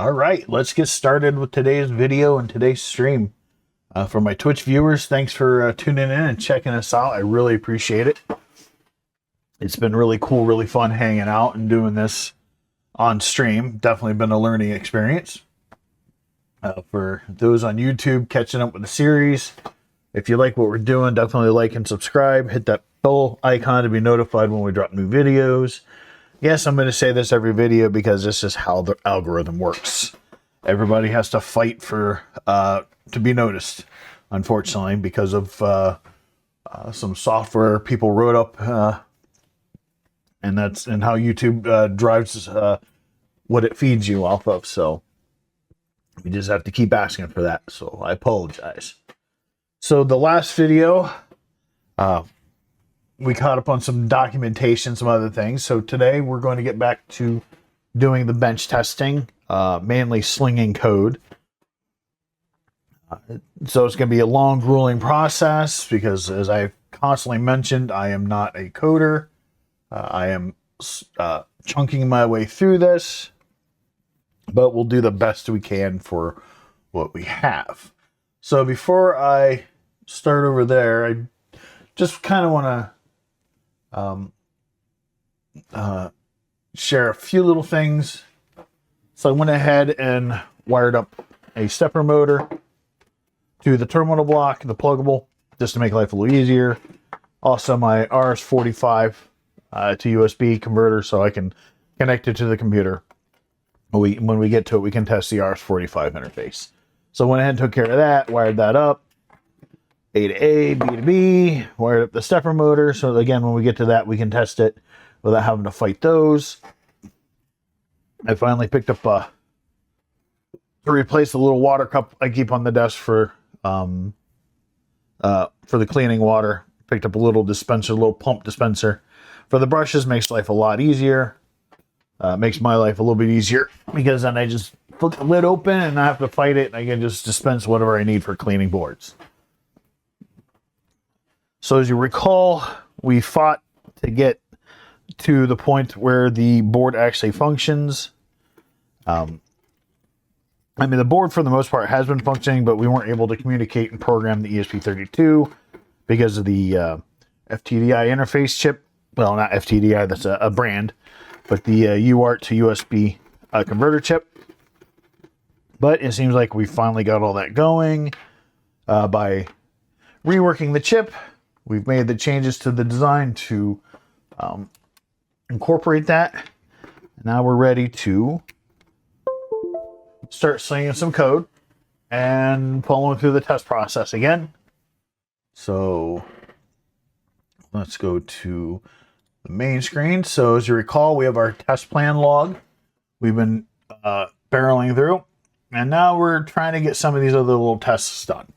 All right, let's get started with today's video and today's stream. For my Twitch viewers, thanks for tuning in and checking us out. I really appreciate it. It's been really cool, really fun hanging out and doing this on stream. Definitely been a learning experience. For those on YouTube, catching up with the series, if you like what we're doing, definitely like and subscribe. Hit that bell icon to be notified when we drop new videos. Yes, I'm going to say this every video because this is how the algorithm works. Everybody has to fight for to be noticed, unfortunately, because of some software people wrote up, and how YouTube drives what it feeds you off of. So we just have to keep asking for that. So I apologize. So the last video, we caught up on some documentation, some other things. So today we're going to get back to doing the bench testing, mainly slinging code. So it's going to be a long, grueling process because, as I constantly mentioned, I am not a coder. I am chunking my way through this, but we'll do the best we can for what we have. So before I start over there, I just kind of want to share a few little things. So I went ahead and wired up a stepper motor to the terminal block, the pluggable, just to make life a little easier. Also my RS-45 to USB converter, so I can connect it to the computer. When we get to it, we can test the RS-45 interface. So I went ahead and took care of that, wired that up. A to A, B to B, wired up the stepper motor. So again, when we get to that, we can test it without having to fight those. I finally picked up to replace the little water cup I keep on the desk for the cleaning water. Picked up a little dispenser, little pump dispenser for the brushes. Makes life a lot easier. Makes my life a little bit easier because then I just flip the lid open and I have to fight it. And I can just dispense whatever I need for cleaning boards. So as you recall, we fought to get to the point where the board actually functions. I mean, the board for the most part has been functioning, but we weren't able to communicate and program the ESP32 because of the FTDI interface chip. Well, not FTDI, that's a brand, but the UART to USB converter chip. But it seems like we finally got all that going by reworking the chip. We've made the changes to the design to incorporate that. Now we're ready to start slinging some code and following through the test process again. So let's go to the main screen. So as you recall, we have our test plan log. We've been barreling through, and now we're trying to get some of these other little tests done.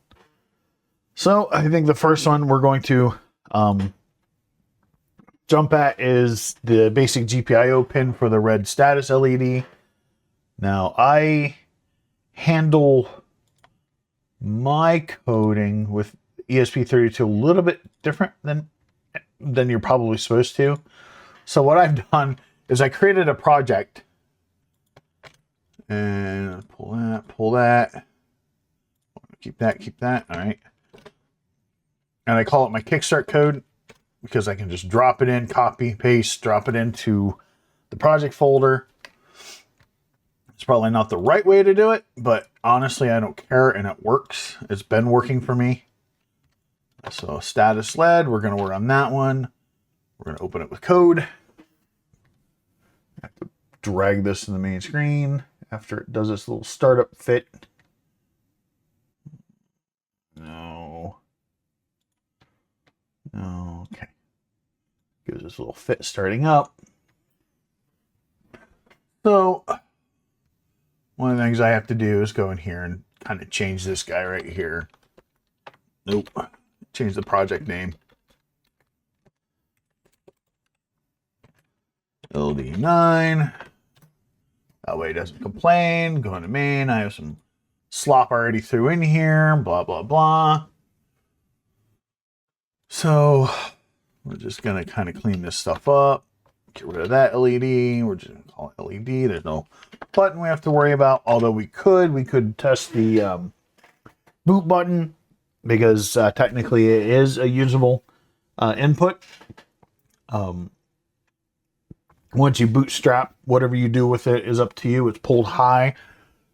So I think the first one we're going to jump at is the basic GPIO pin for the red status LED. Now I handle my coding with ESP32 a little bit different than you're probably supposed to. So what I've done is I created a project and pull that, keep that. All right. And I call it my Kickstart code because I can just drop it in, copy, paste, drop it into the project folder. It's probably not the right way to do it, but honestly, I don't care, and it works. It's been working for me. So status LED, we're going to work on that one. We're going to open it with code. I have to drag this to the main screen after it does this little startup fit. No. Okay. Gives us a little fit starting up. So one of the things I have to do is go in here and kind of change this guy right here. Nope. Change the project name. LD9. That way it doesn't complain. Go into main. I have some slop already threw in here. Blah, blah, blah. So we're just going to kind of clean this stuff up. get rid of that LED. We're just going to call it LED. There's no button we have to worry about. Although we could test the boot button because technically it is a usable input. Once you bootstrap, whatever you do with it is up to you. It's pulled high,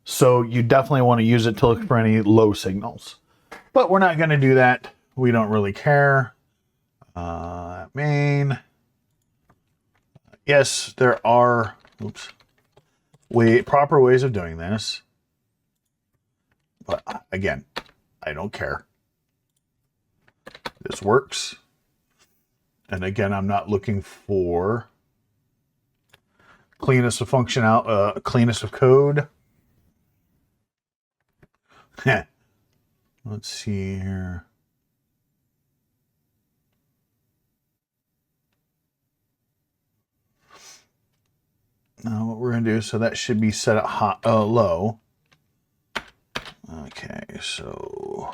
so you definitely want to use it to look for any low signals. But we're not going to do that. We don't really care. Main. Yes, there are proper ways of doing this. But again, I don't care. This works. And again, I'm not looking for cleanest of function out, cleanest of code. Let's see here. Now what we're going to do, so that should be set at low. Okay, so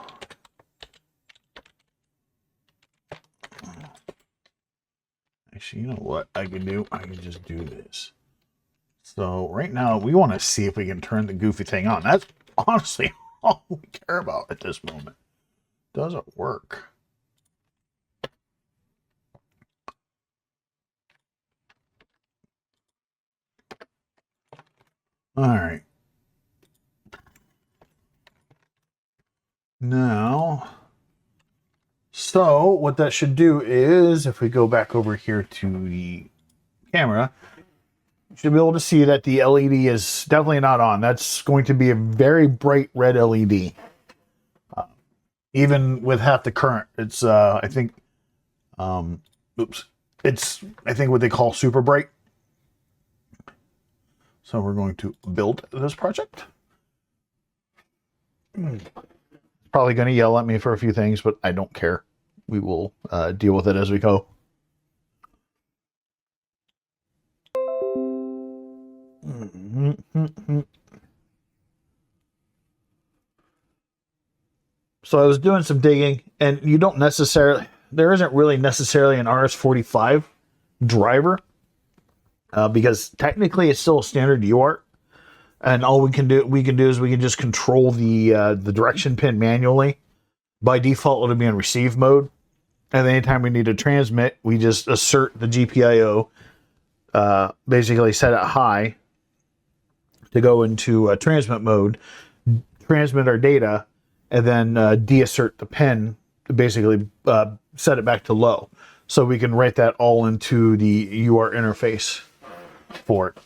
actually, you know what I can do? I can just do this. So right now we want to see if we can turn the goofy thing on. That's honestly all we care about at this moment. Does it work? All right. Now, so what that should do is, if we go back over here to the camera, you should be able to see that the LED is definitely not on. That's going to be a very bright red LED. Even with half the current, it's, I think, it's, I think what they call super bright. So we're going to build this project. Probably going to yell at me for a few things, but I don't care. We will deal with it as we go. So I was doing some digging, and you don't necessarily, there isn't really necessarily an RS-45 driver, because technically it's still a standard UART. And all we can do is we can just control the direction pin manually. By default, it'll be in receive mode. And anytime we need to transmit, we just assert the GPIO, basically set it high to go into transmit mode, transmit our data, and then deassert the pin to basically set it back to low. So we can write that all into the UART interface for it.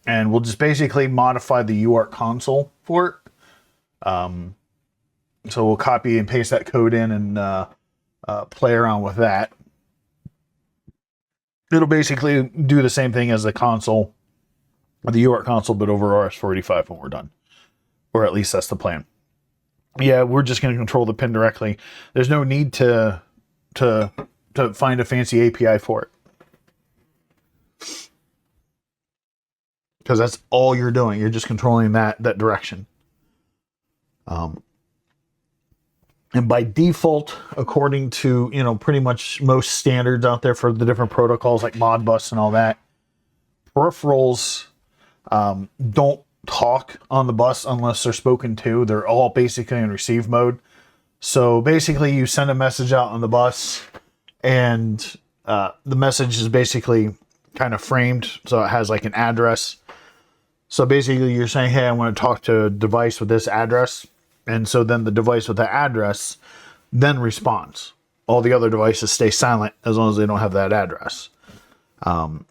And we'll just basically modify the UART console for it. So we'll copy and paste that code in and play around with that. It'll basically do the same thing as the console, the UART console, but over RS-45 when we're done. Or at least that's the plan. Yeah, we're just going to control the pin directly. There's no need to find a fancy API for it. Because that's all you're doing. You're just controlling that direction. And by default, according to, you know, pretty much most standards out there for the different protocols like Modbus and all that, peripherals don't talk on the bus unless they're spoken to. They're all basically in receive mode. So basically you send a message out on the bus, and the message is basically kind of framed. So it has like an address. So basically you're saying, hey, I want to talk to a device with this address. And so then the device with the address then responds. All the other devices stay silent as long as they don't have that address. So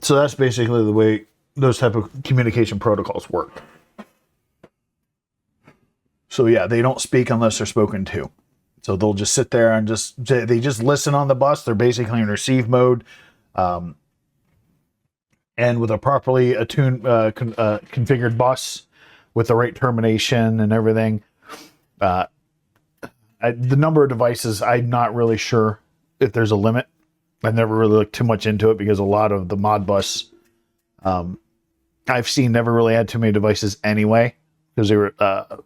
that's basically the way those type of communication protocols work. So yeah, they don't speak unless they're spoken to. So they'll just sit there and they just listen on the bus. They're basically in receive mode. And with a properly attuned, configured bus with the right termination and everything, the number of devices, I'm not really sure if there's a limit. I've never really looked too much into it because a lot of the Modbus I've seen never really had too many devices anyway, because they were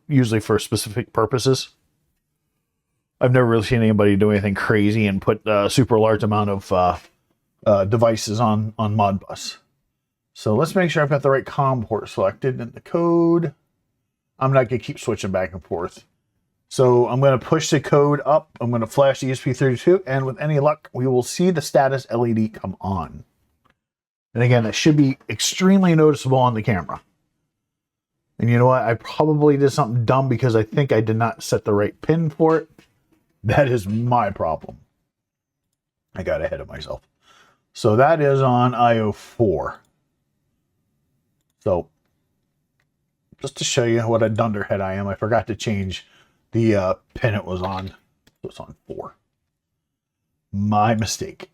usually for specific purposes. I've never really seen anybody do anything crazy and put a super large amount of devices on Modbus. So let's make sure I've got the right COM port selected and the code. I'm not going to keep switching back and forth. So I'm going to push the code up. I'm going to flash the ESP32, and with any luck, we will see the status LED come on. And again, that should be extremely noticeable on the camera. And you know what? I probably did something dumb because I think I did not set the right pin for it. That is my problem. I got ahead of myself. So that is on IO4. So just to show you what a dunderhead I am, I forgot to change the pin it was on. So it's on 4. My mistake.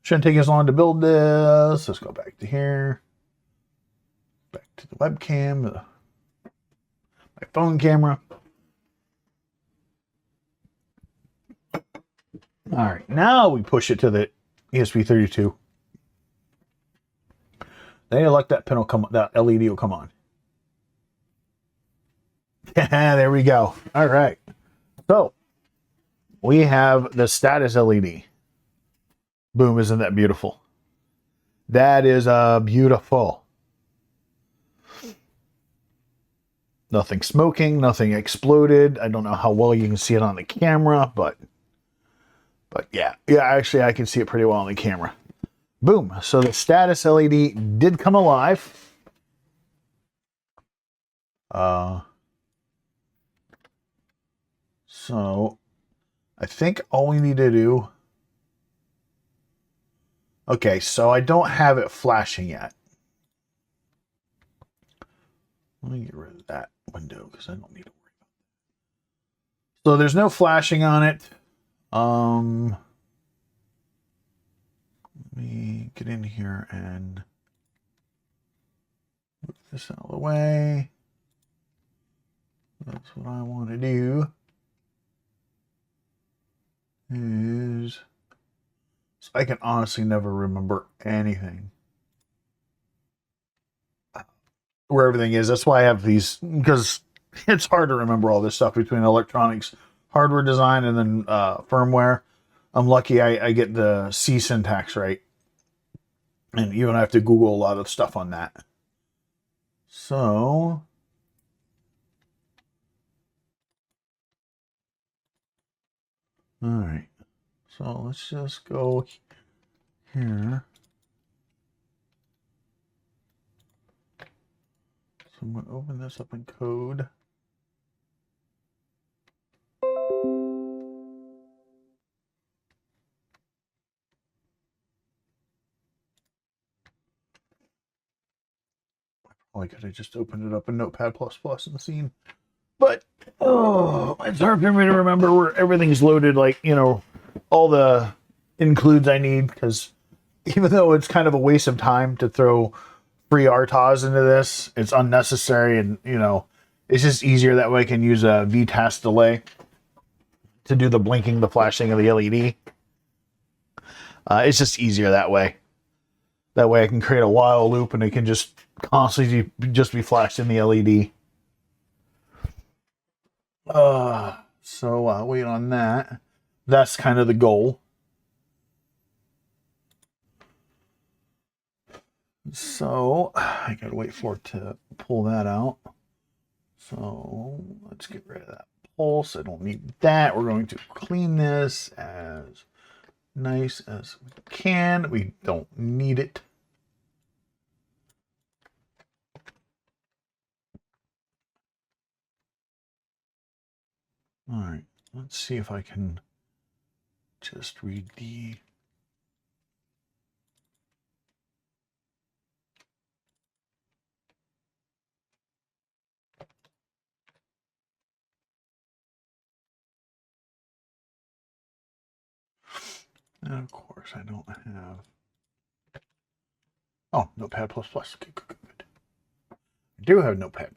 Shouldn't take as long to build this. Let's go back to here. Back to the webcam. My phone camera. All right, now we push it to the ESP32. Then you let that pin will come, that LED will come on. There we go. All right. So we have the status LED. Boom, isn't that beautiful? That is beautiful. Nothing smoking, nothing exploded. I don't know how well you can see it on the camera, but yeah. Yeah, actually I can see it pretty well on the camera. Boom. So the status LED did come alive. So I think all we need to do. Okay, so I don't have it flashing yet. Let me get rid of that window because I don't need to worry about it. So there's no flashing on it. Let me get in here and move this out of the way. That's what I want to do. Is so I can honestly never remember anything. Where everything is. That's why I have these, because it's hard to remember all this stuff between electronics, hardware design, and then firmware. I'm lucky I get the C syntax right. And you don't have to Google a lot of stuff on that. So all right. So let's just go here. So I'm going to open this up in code. I could have just opened it up in Notepad++ in the scene. But, oh, it's hard for me to remember where everything's loaded, like, you know, all the includes I need, because even though it's kind of a waste of time to throw free RTOS into this, it's unnecessary, and, you know, it's just easier that way. I can use a VTAS delay to do the blinking, the flashing of the LED. It's just easier that way. That way I can create a while loop and it can just constantly just be flashed in the LED. So wait on that. That's kind of the goal. So I gotta wait for it to pull that out. So let's get rid of that pulse. I don't need that. We're going to clean this as nice as we can. We don't need it. All right, let's see if I can just read the and of course I don't have Notepad++. Okay, good. I do have Notepad++.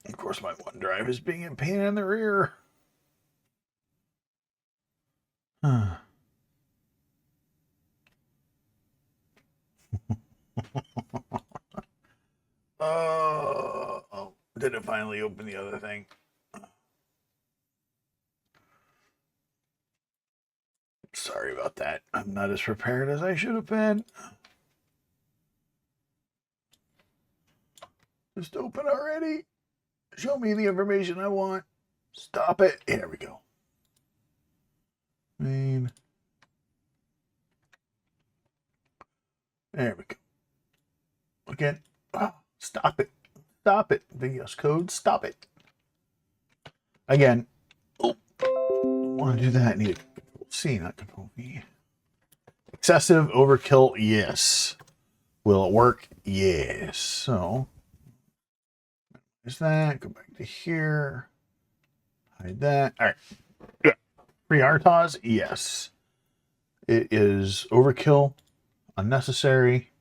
Of course, my OneDrive is being a pain in the rear. Oh, did it finally open the other thing? Sorry about that. I'm not as prepared as I should have been. Just open already. Show me the information I want. Stop it. Here we go. Main. There we go. Again. Oh, stop it. Stop it. VS Code. Stop it. Again. Oh, don't want to do that. I need Control C, not Control V. Excessive overkill. Yes. Will it work? Yes. So, there's that. Go back to here. Hide that. All right. Yeah. Pre-RTOS? Yes. It is overkill. Unnecessary.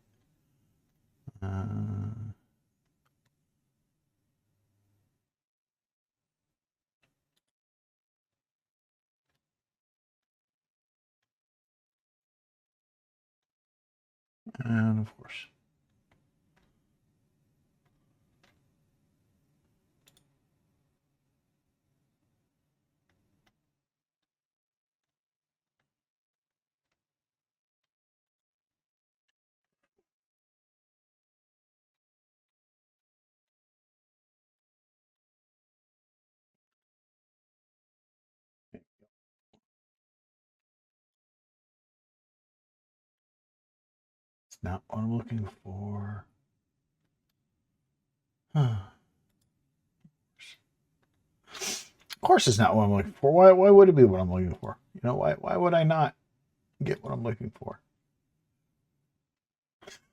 And of course. It's not what I'm looking for. Huh. Of course it's not what I'm looking for. Why would it be what I'm looking for? You know, why would I not get what I'm looking for?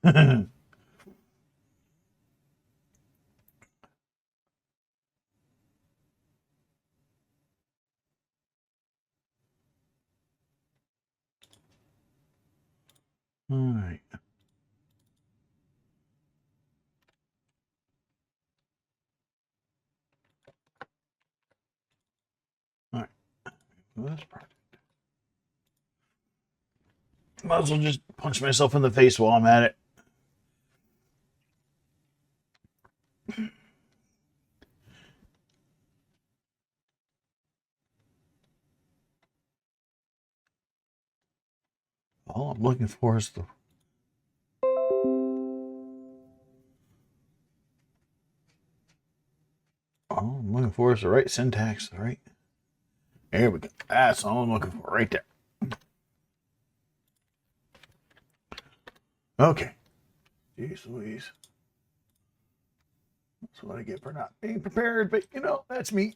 All right. All right. Well, this project. Might as well just punch myself in the face while I'm at it. All I'm looking for is the... All I'm looking for is the right syntax, the right... There we go. That's all I'm looking for right there. Okay. Jeez Louise. That's what I get for not being prepared, but you know, that's me.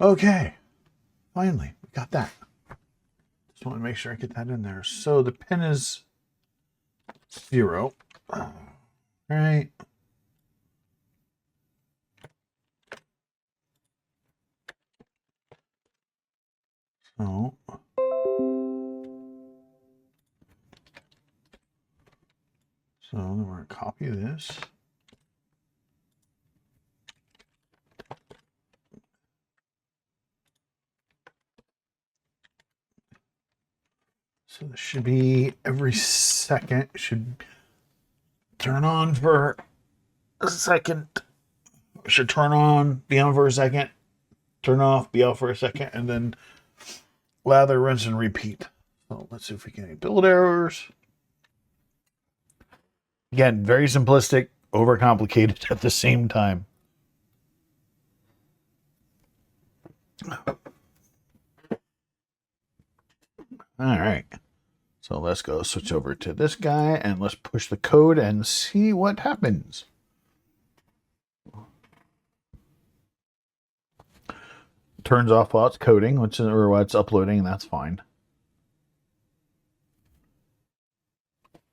Okay. Finally, we got that. Just want to make sure I get that in there. So the pin is 0. All right. So then we're going to copy this. So this should be every second. It should turn on for a second. It should turn on, be on for a second, turn off, be out for a second, and then lather, rinse, and repeat. So let's see if we get any build errors. Again, very simplistic, overcomplicated at the same time. All right. So let's go switch over to this guy and let's push the code and see what happens. Turns off while it's coding, or while it's uploading, and that's fine.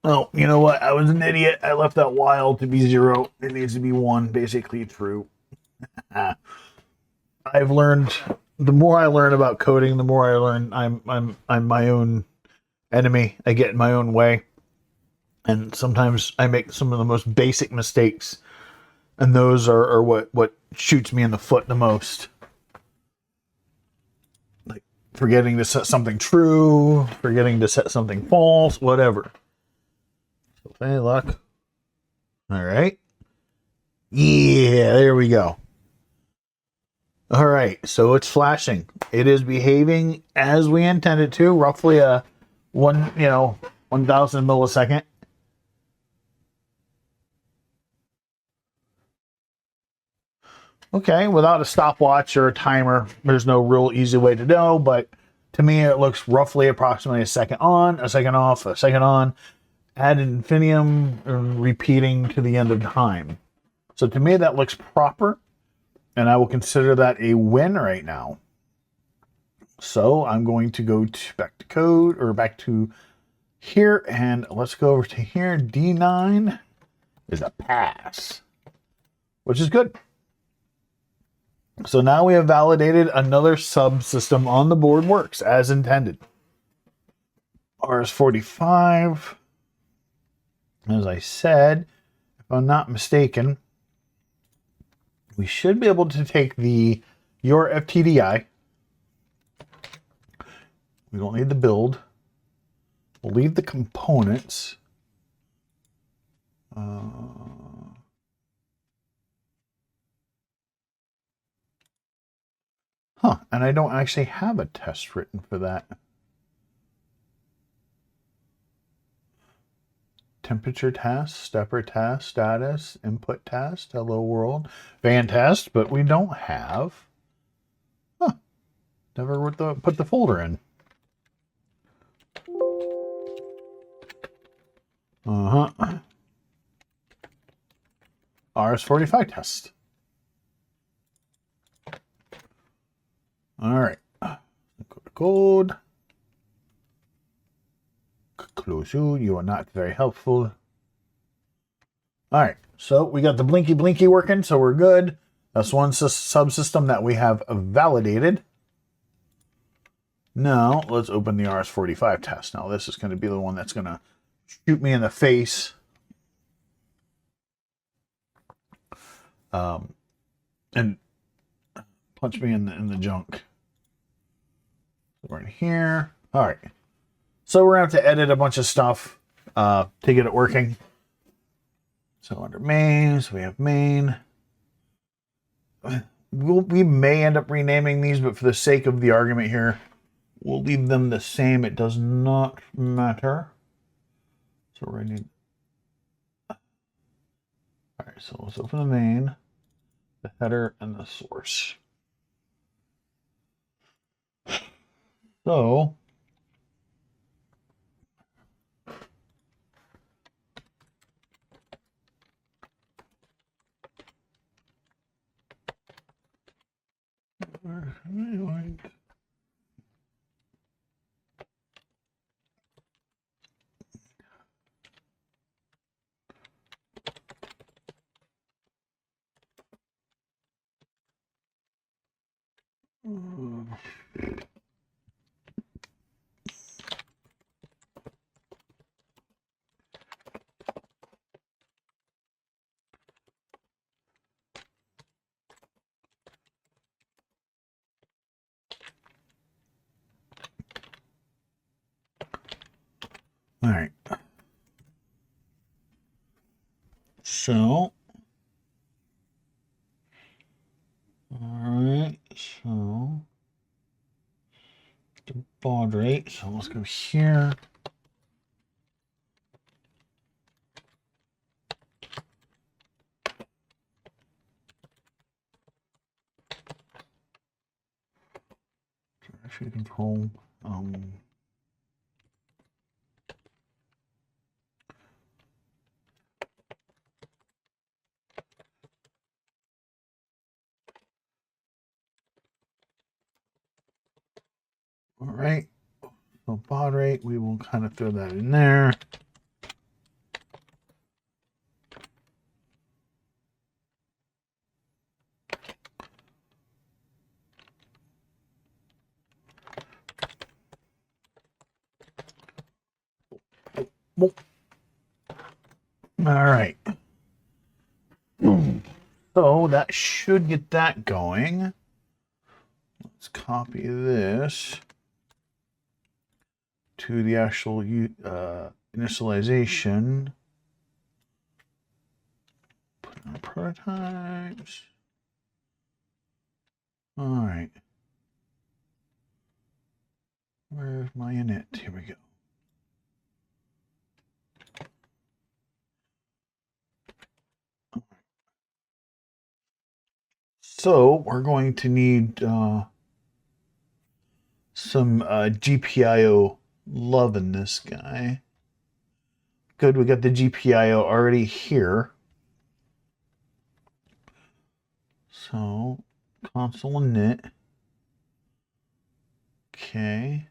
Oh, you know what? I was an idiot. I left that while to be 0. It needs to be 1, basically true. I've learned, the more I learn about coding, the more I learn I'm my own enemy. I get in my own way. And sometimes I make some of the most basic mistakes. And those are what shoots me in the foot the most. Like forgetting to set something true, forgetting to set something false, whatever. So hey, luck. All right. Yeah, there we go. All right, so it's flashing. It is behaving as we intended to, roughly a 1,000 millisecond. Okay, without a stopwatch or a timer, there's no real easy way to know, but to me it looks roughly approximately a second on, a second off, a second on, ad infinitum, repeating to the end of time. So to me that looks proper, and I will consider that a win right now. So I'm going to go back to code, or back to here, and let's go over to here. D9 is a pass, which is good. So now we have validated another subsystem on the board works as intended. RS-45, as I said, if I'm not mistaken, we should be able to take your FTDI. We don't need the build. We'll leave the components. And I don't actually have a test written for that. Temperature test, stepper test, status, input test, hello world, van test, but we don't have. Never put the folder in. RS-45 test. All right. Go to code. Close you are not very helpful. All right, so we got the blinky working, so we're good. That's one subsystem that we have validated. Now let's open the RS-45 test. Now this is going to be the one that's going to shoot me in the face. And punch me in the junk. We're in here. All right. So we're going to have to edit a bunch of stuff to get it working. So under mains, we have main. We may end up renaming these, but for the sake of the argument here, we'll leave them the same. It does not matter. So we're going to need... All right, so let's open the main, the header, and the source. So... All right. So, all right. So, the baud rate. So let's go here. Actually, control. All right, so baud rate, we will kind of throw that in there. All right. So that should get that going. Let's copy this to the actual initialization. Put in our prototypes. All right. Where's my init? Here we go. So we're going to need some GPIO love in this guy. Good, we got the GPIO already here. So console init. Okay.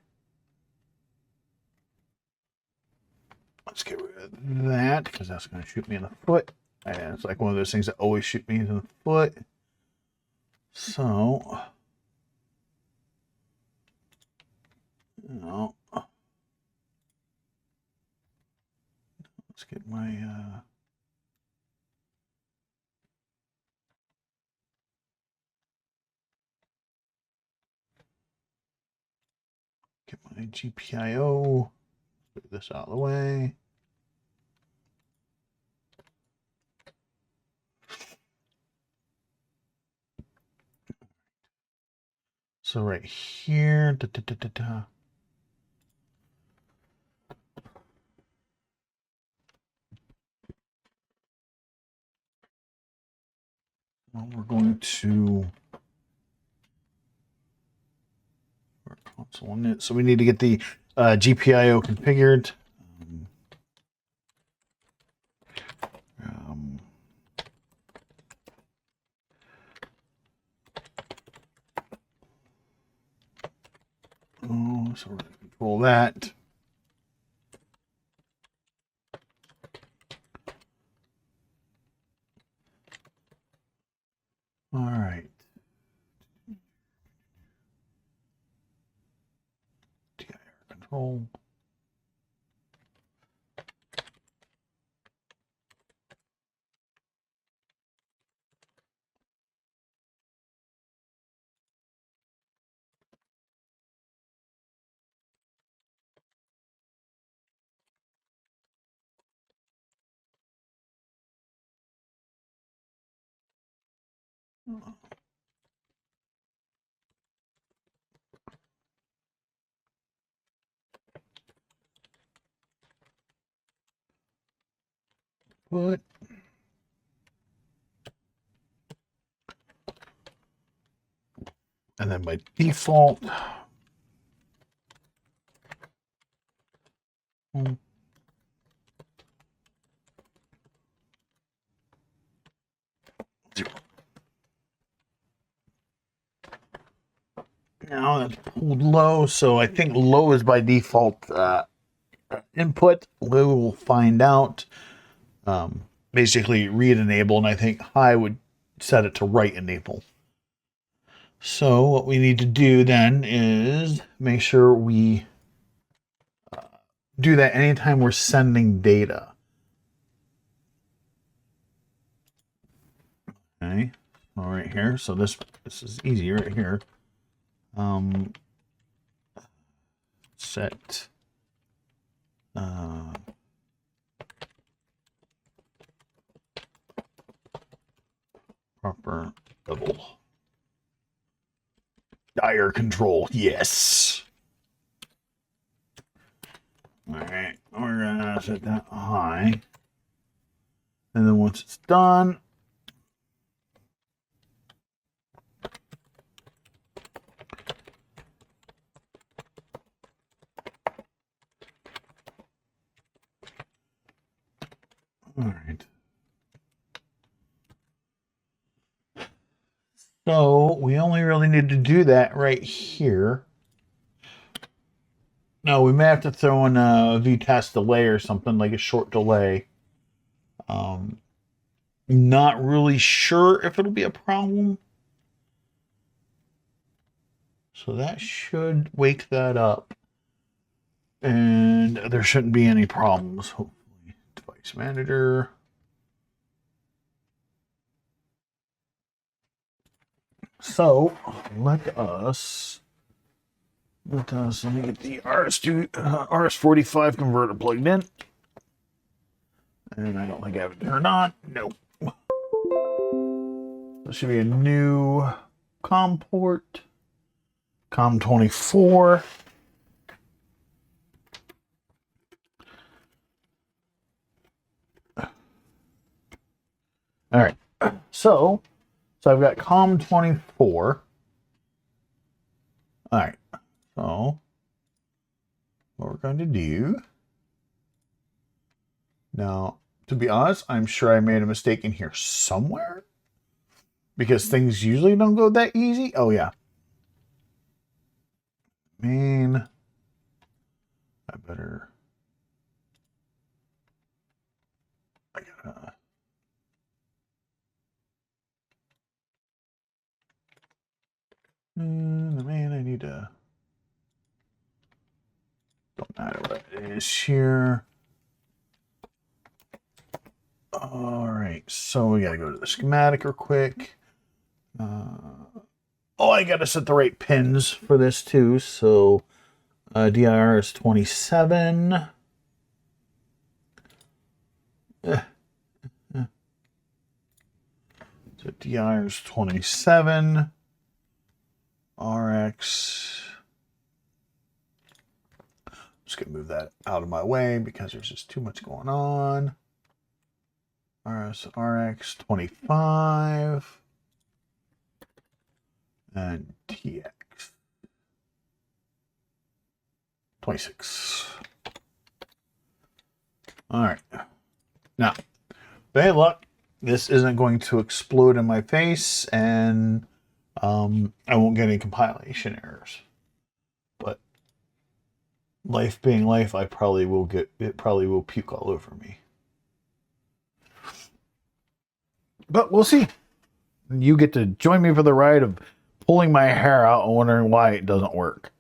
Let's get rid of that because that's going to shoot me in the foot. And it's like one of those things that always shoot me in the foot. So, no. Let's get my GPIO. Put this out of the way. So right here, well, we're going to console init. So we need to get the GPIO configured. So we're going to control that. All right. TIR control. Put. And then by default, zero. Now that's pulled low, so I think low is by default input. We will find out. Basically read enable, and I think high would set it to write enable. So what we need to do then is make sure we do that anytime we're sending data. Okay, all right here. So this is easy right here. Set proper level. Dire control, yes. All right, we're gonna set that high. And then once it's done, all right. So we only really need to do that right here. No, we may have to throw in a VTest delay or something, like a short delay. Not really sure if it'll be a problem. So that should wake that up. And there shouldn't be any problems, hopefully. Device manager. So let me get the RS45 converter plugged in. And I don't think I have it turned on. Nope. There should be a new COM port, COM 24. All right, so I've got COM 24. All right, so what we're going to do now, to be honest, I'm sure I made a mistake in here somewhere because things usually don't go that easy. Oh yeah. Man, I gotta, man, I need to, don't matter what it is here. All right, so we gotta go to the schematic real quick. Oh, I gotta set the right pins for this too. So DIR is 27. So DIR is 27. RX. Just gonna move that out of my way because there's just too much going on. RX 25 and TX 26. All right. Now, hey, look, this isn't going to explode in my face, and I won't get any compilation errors. But life being life, it probably will puke all over me. But we'll see. You get to join me for the ride of pulling my hair out and wondering why it doesn't work.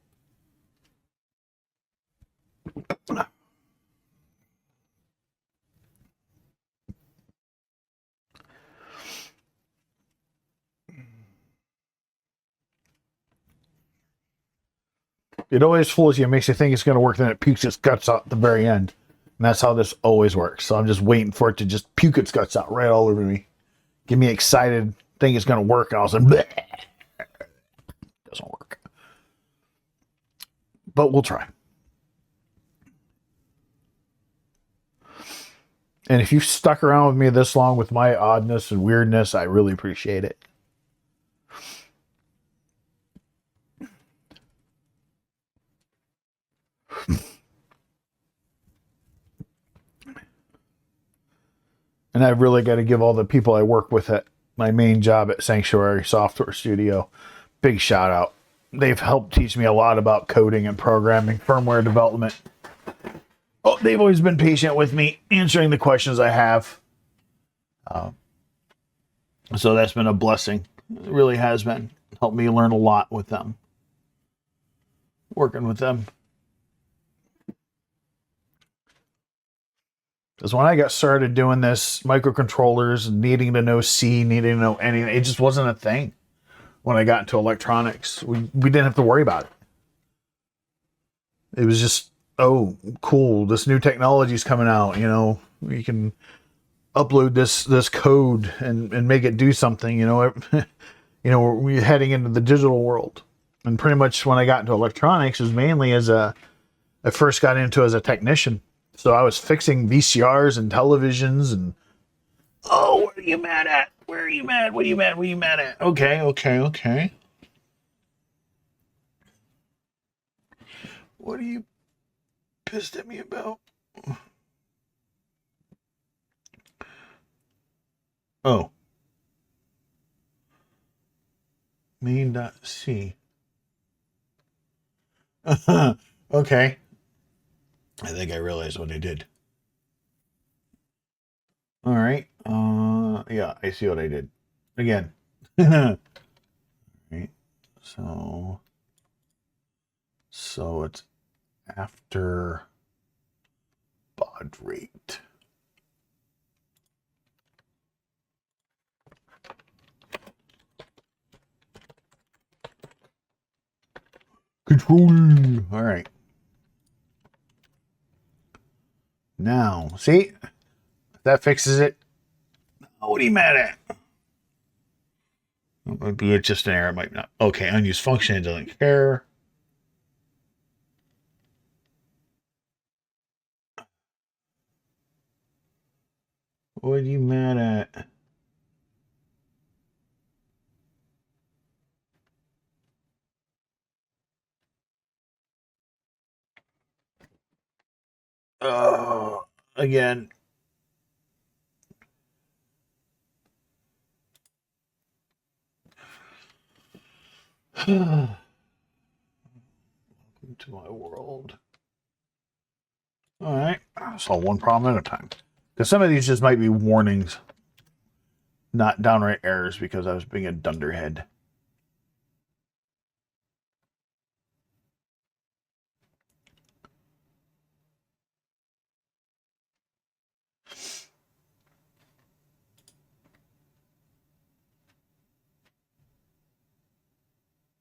It always fools you. It makes you think it's going to work, then it pukes its guts out at the very end. And that's how this always works. So I'm just waiting for it to just puke its guts out right all over me. Get me excited, think it's going to work, and all of a sudden, bleh, doesn't work. But we'll try. And if you've stuck around with me this long with my oddness and weirdness, I really appreciate it. And I've really got to give all the people I work with at my main job at Sanctuary Software Studio big shout out. They've helped teach me a lot about coding and programming, firmware development. Oh, they've always been patient with me, answering the questions I have. So that's been a blessing. It really has been. Helped me learn a lot with them. Working with them. Because when I got started doing this, microcontrollers, needing to know C, needing to know anything, it just wasn't a thing. When I got into electronics, we didn't have to worry about it. It was just, oh, cool, this new technology is coming out. You know, we can upload this code and make it do something. You know, we're heading into the digital world. And pretty much when I got into electronics, it was mainly I first got into as a technician. So I was fixing VCRs and televisions and, oh, what are you mad at? Where are you mad? What are you mad? What are you mad at? Okay. What are you pissed at me about? Oh. Main.c. Okay. I think I realized what I did. All right. Yeah, I see what I did. Again. All right. So it's after baud rate. Control. All right. Now, see? That fixes it. Oh, what are you mad at? Maybe it's just an error. It might not. Okay, unused function. It doesn't care. What are you mad at? Again. Welcome to my world. All right, I saw one problem at a time. Because some of these just might be warnings, not downright errors because I was being a dunderhead.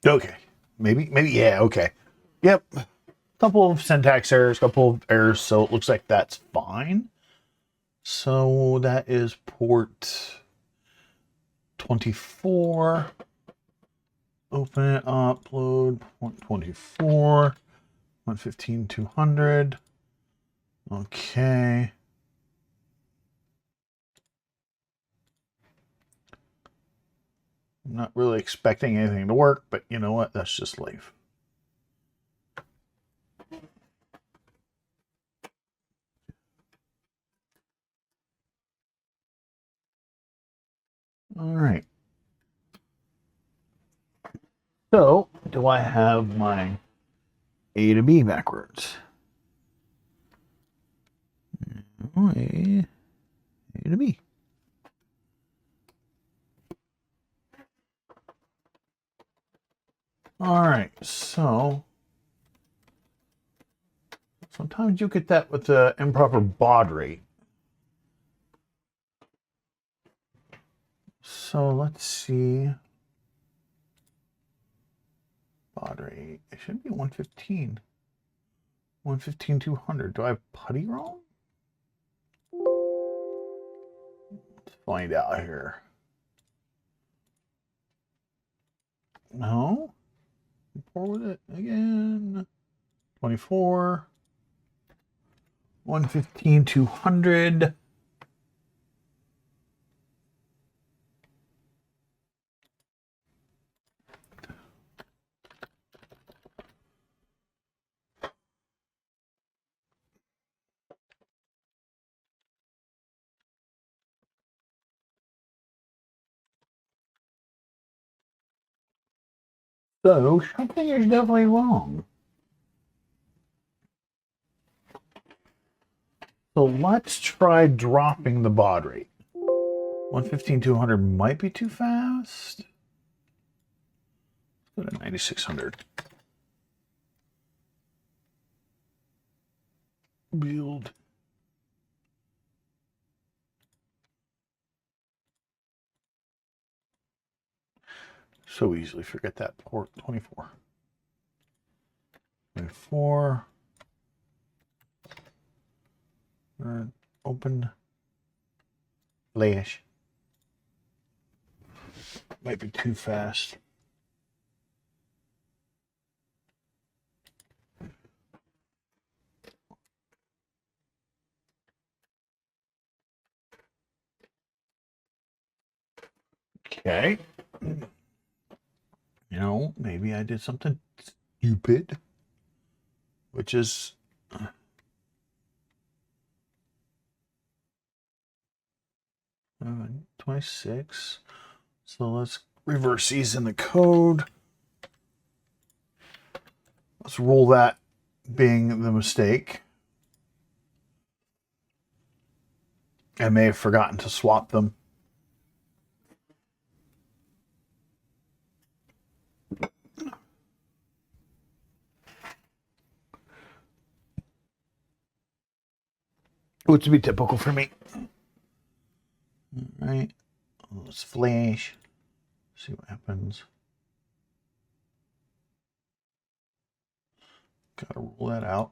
Okay. Maybe, yeah, okay. Yep. Couple of syntax errors, couple of errors, so it looks like that's fine. So that is port 24. Open it up, load port 24, 115.200. Okay. I'm not really expecting anything to work, but you know what? That's just life. All right. So, do I have my A to B backwards? A to B. All right, so sometimes you get that with the improper baud rate. So let's see. Baud rate. It should be 115. 115.200. Do I have putty wrong? Let's find out here. No. Pour with it again. 24. 115.200. So something is definitely wrong. So let's try dropping the baud rate. 115.200 might be too fast. Let's go to 9600. Build. So easily forget that port 24. 24. Open. Flash. Might be too fast. Okay. You know, maybe I did something stupid, which is 26. So let's reverse these in the code. Let's roll that being the mistake. I may have forgotten to swap them. Which would be typical for me. All right. Let's flash. See what happens. Gotta roll that out.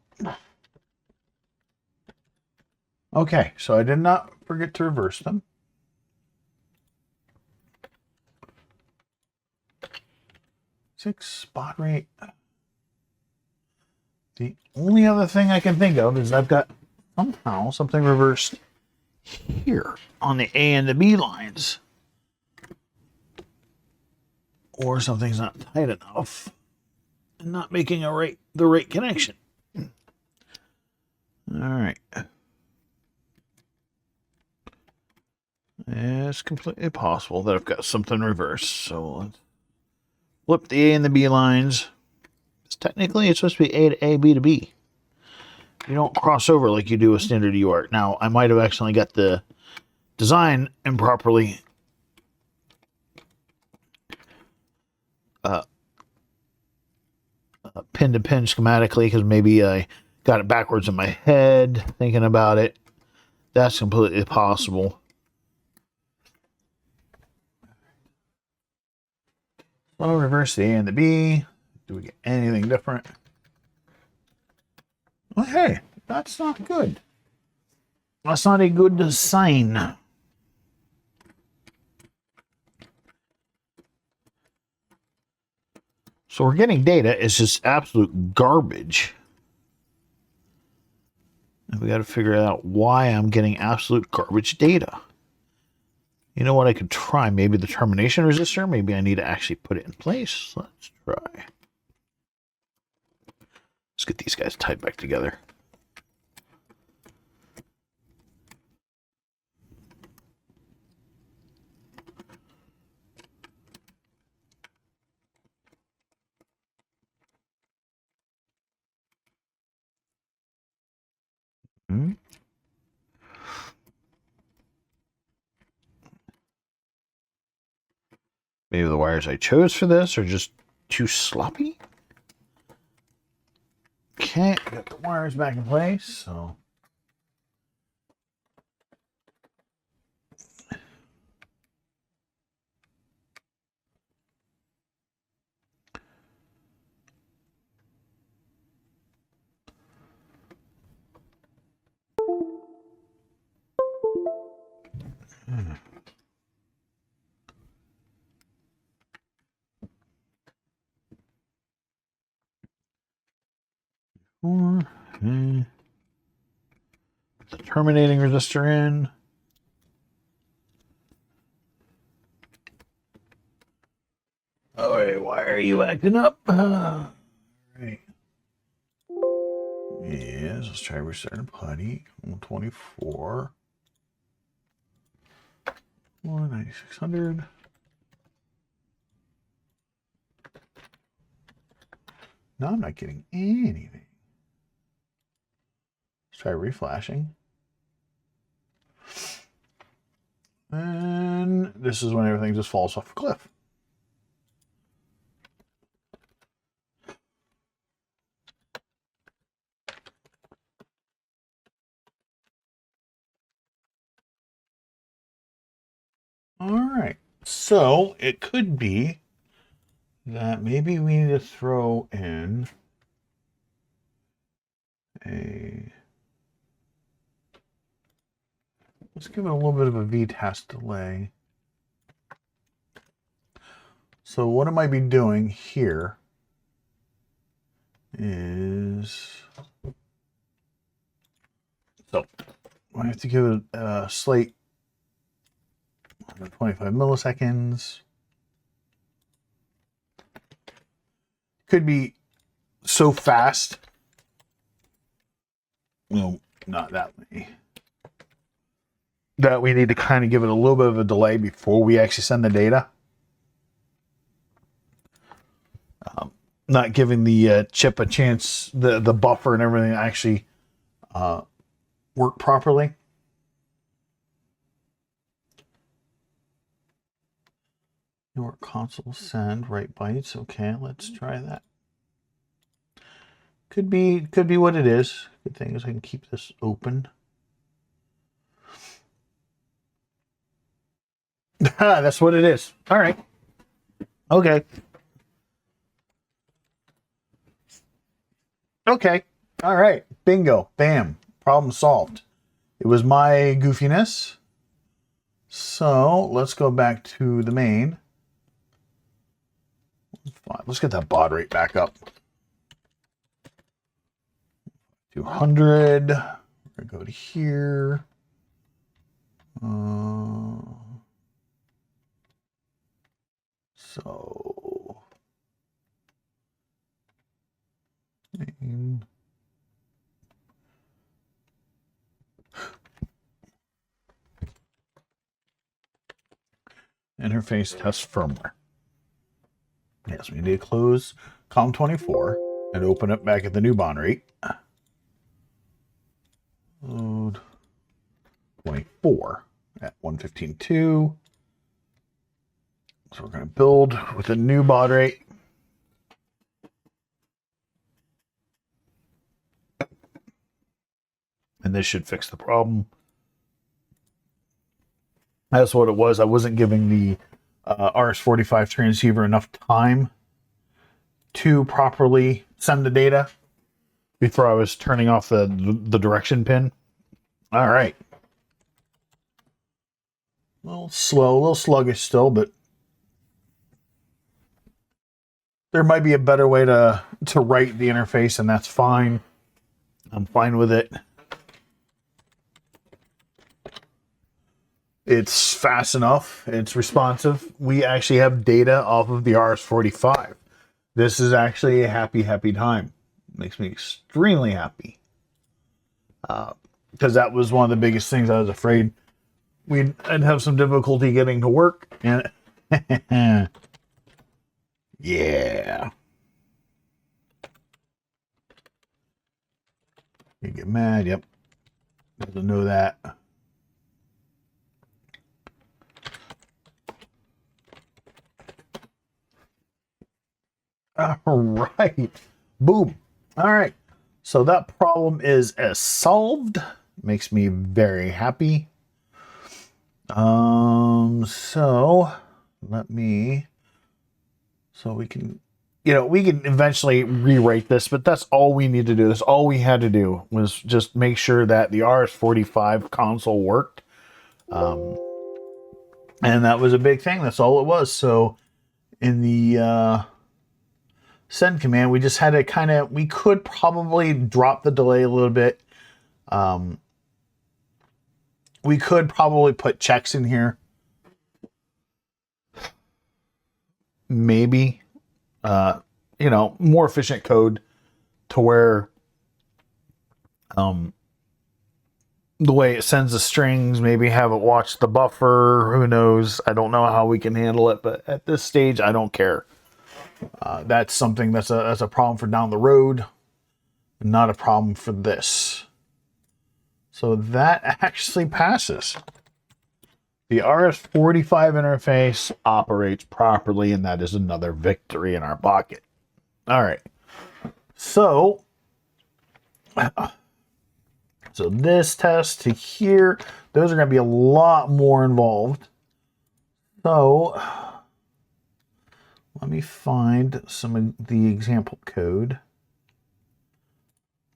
Okay, so I did not forget to reverse them. 6 spot rate. The only other thing I can think of is I've got somehow something reversed here on the A and the B lines. Or something's not tight enough and not making the right connection. All right. It's completely possible that I've got something reversed. So let's flip the A and the B lines. Technically, it's supposed to be A to A, B to B. You don't cross over like you do with standard UART. Now, I might have accidentally got the design improperly pin to pin schematically, because maybe I got it backwards in my head thinking about it. That's completely possible. So reverse the A and the B. Do we get anything different? Well, hey, that's not good. That's not a good sign. So we're getting data. It's just absolute garbage. And we got to figure out why I'm getting absolute garbage data. You know what I could try? Maybe the termination resistor. Maybe I need to actually put it in place. Let's try. Let's get these guys tied back together. Maybe the wires I chose for this are just too sloppy. Okay, got the wires back in place, so. The terminating resistor in. All right, why are you acting up? All right. Yes, let's try restarting putty. 124. 9600. No, I'm not getting anything. Let's try reflashing. And this is when everything just falls off a cliff. All right, so it could be that maybe we need to throw in let's give it a little bit of a VTAS delay. So what I might be doing here is, so I have to give it a slight 125 milliseconds. Could be so fast. No, not that many. That we need to kind of give it a little bit of a delay before we actually send the data. Not giving the chip a chance, the buffer and everything to actually work properly. Your console send write bytes. Okay, let's try that. Could be what it is. Good thing is I can keep this open. That's what it is. All right. Okay. Okay. All right. Bingo. Bam. Problem solved. It was my goofiness. So let's go back to the main. Fine. Let's get that baud rate back up. 200. We're going to go to here. So interface test firmware. Yes, we need to close COM24 and open it back at the new baud rate. Load 24 at 115.2. So we're going to build with a new baud rate. And this should fix the problem. That's what it was. I wasn't giving the RS-45 transceiver enough time to properly send the data before I was turning off the direction pin. All right. A little slow, a little sluggish still, but there might be a better way to write the interface, and that's fine. I'm fine with it. It's fast enough. It's responsive. We actually have data off of the RS-45. This is actually a happy time. Makes me extremely happy. Because that was one of the biggest things I was afraid I'd have some difficulty getting to work. And yeah. You get mad. Yep. Doesn't know that. All right. Boom. All right. So that problem is solved. Makes me very happy. So we can, we can eventually rewrite this, but that's all we need to do. That's all we had to do was just make sure that the RS-45 console worked. And that was a big thing. That's all it was. So in the send command, we just had to we could probably drop the delay a little bit. We could probably put checks in here. Maybe, more efficient code to where, the way it sends the strings, maybe have it watch the buffer. Who knows? I don't know how we can handle it, but at this stage, I don't care. That's something that's a problem for down the road, not a problem for this. So that actually passes. The RS-45 interface operates properly, and that is another victory in our pocket. All right. So this test to here, those are going to be a lot more involved. So let me find some of the example code.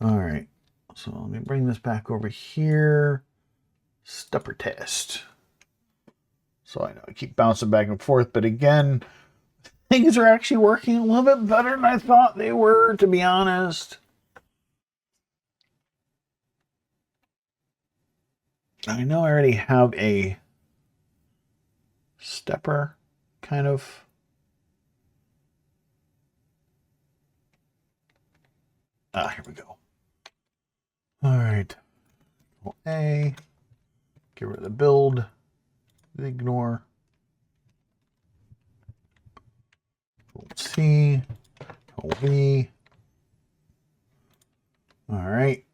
All right. So let me bring this back over here. Stepper test. So I know I keep bouncing back and forth, but again, things are actually working a little bit better than I thought they were, to be honest. I know I already have a stepper kind of. Here we go. All right. A. Get rid of the build. Ignore. C. V. All right.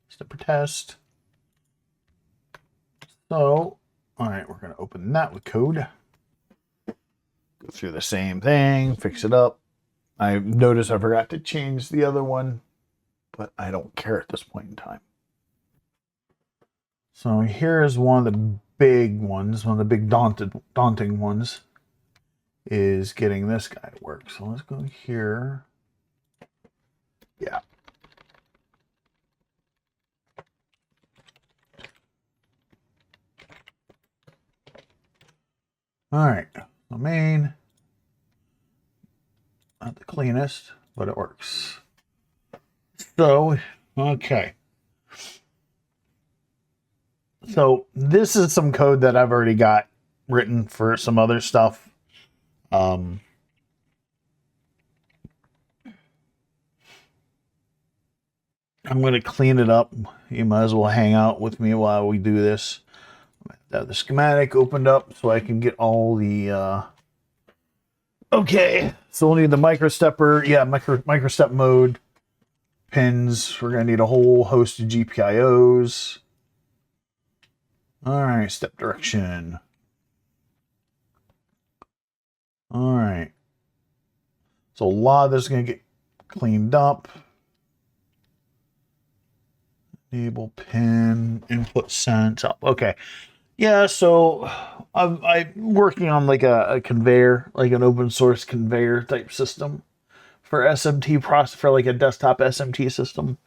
Stepper test. So, all right, we're going to open that with code. Go through the same thing, fix it up. I noticed I forgot to change the other one, but I don't care at this point in time. So here's one of the big ones, one of the big daunting ones, is getting this guy to work. So let's go here. Yeah. All right, so main, Not the cleanest, but it works. So, okay. So this is some code that I've already got written for some other stuff. I'm going to clean it up. You might as well hang out with me while we do this. Have the schematic opened up so I can get all the okay, so we'll need the microstepper. Yeah, microstep mode pins. We're gonna need a whole host of GPIOs. All right, step direction. All right, so a lot of this is gonna get cleaned up. Enable pin input sense up. Okay, yeah. So I'm working on like a conveyor, like an open source conveyor type system for SMT process, for like a desktop SMT system.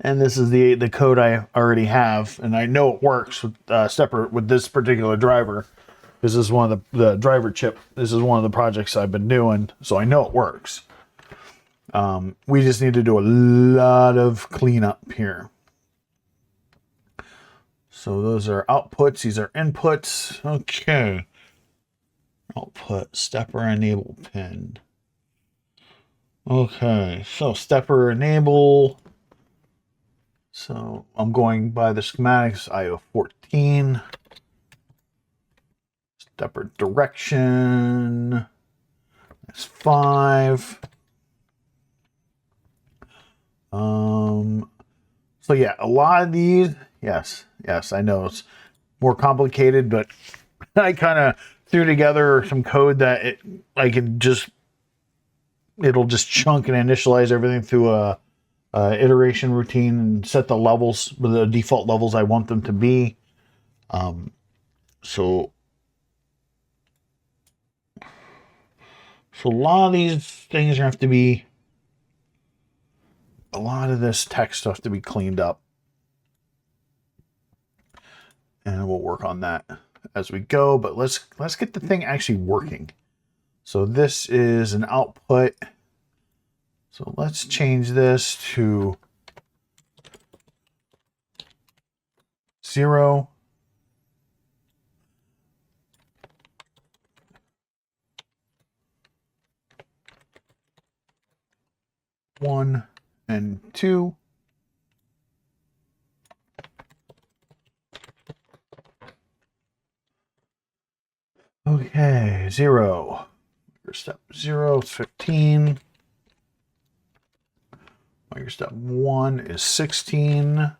And this is the code I already have, and I know it works with Stepper with this particular driver. This is one of the driver chip. This is one of the projects I've been doing, so I know it works. We just need to do a lot of cleanup here. So those are outputs. These are inputs. Okay. Output stepper enable pin. Okay, so stepper enable. So I'm going by the schematics, IO 14. Stepper direction. That's 5. So yeah, a lot of these, yes, I know it's more complicated, but I kind of threw together some code that it'll just chunk and initialize everything through a iteration routine and set the levels with the default levels I want them to be. So a lot of these things have to be, a lot of this text stuff to be cleaned up, and we'll work on that as we go. But let's get the thing actually working. So this is an output. So let's change this to 0. One and 2. Okay, 0. Step 0 is 15. Step 1 is 16.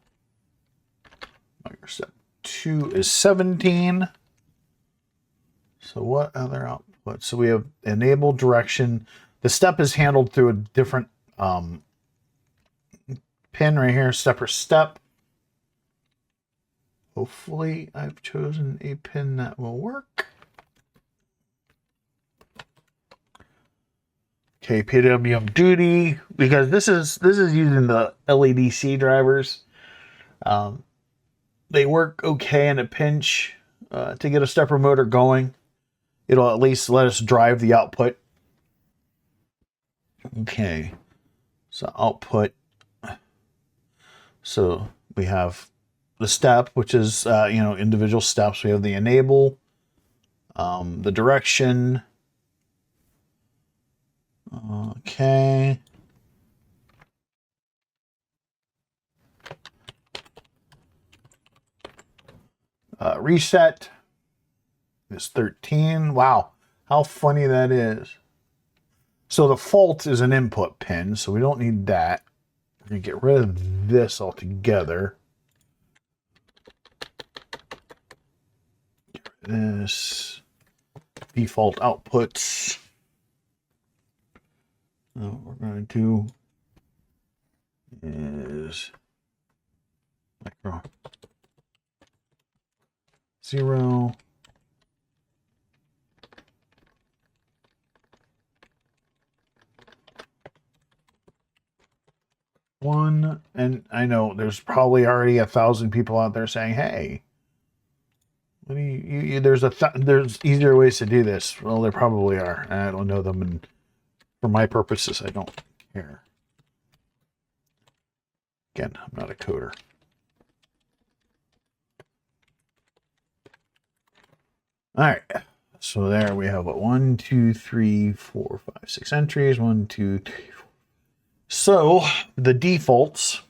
Step 2 is 17. So what other output? So we have enable direction. The step is handled through a different pin right here, stepper step. Hopefully I've chosen a pin that will work. Okay, PWM duty, because this is using the LEDC drivers. They work okay in a pinch. To get a stepper motor going, it'll at least let us drive the output. Okay, so output. So we have the step, which is individual steps. We have the enable, the direction. Okay. Reset is 13. Wow, how funny that is. So the fault is an input pin, so we don't need that. We're going to get rid of this altogether. Get rid of this. Default outputs. What we're going to do is micro 0. One, and I know there's probably already 1,000 people out there saying, "Hey, what do you there's easier ways to do this." Well, there probably are. I don't know them, and For my purposes, I don't care. Again, I'm not a coder. All right. So there we have what, 1, 2, 3, 4, 5, 6 entries. 1, 2, 3, 4. So the defaults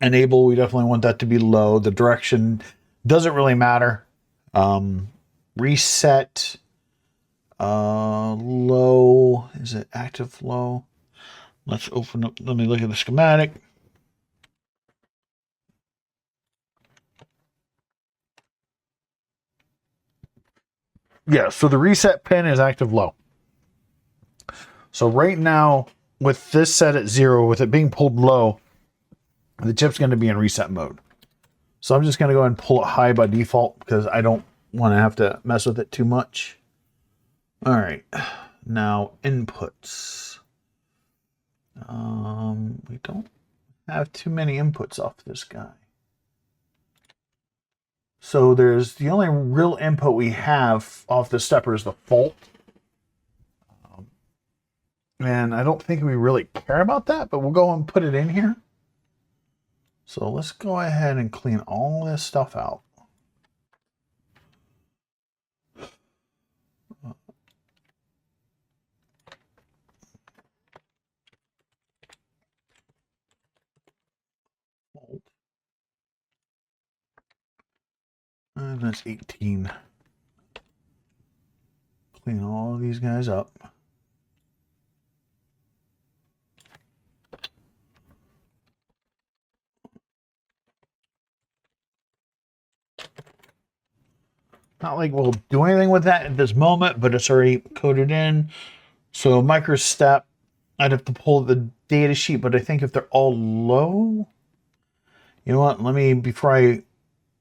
enable, we definitely want that to be low. The direction doesn't really matter. Reset low. Is it active low? Let's open up. Let me look at the schematic. Yeah, so the reset pin is active low. So right now, with this set at 0, with it being pulled low, the chip's going to be in reset mode. So I'm just going to go ahead and pull it high by default because I don't want to have to mess with it too much. All right, now inputs. We don't have too many inputs off this guy. So there's the only real input we have off the stepper is the fault. And I don't think we really care about that, but we'll go and put it in here. So let's go ahead and clean all this stuff out. And that's 18. Clean all of these guys up. Not like we'll do anything with that at this moment, but it's already coded in. So micro step, I'd have to pull the data sheet, but I think if they're all low, you know what? Let me, before I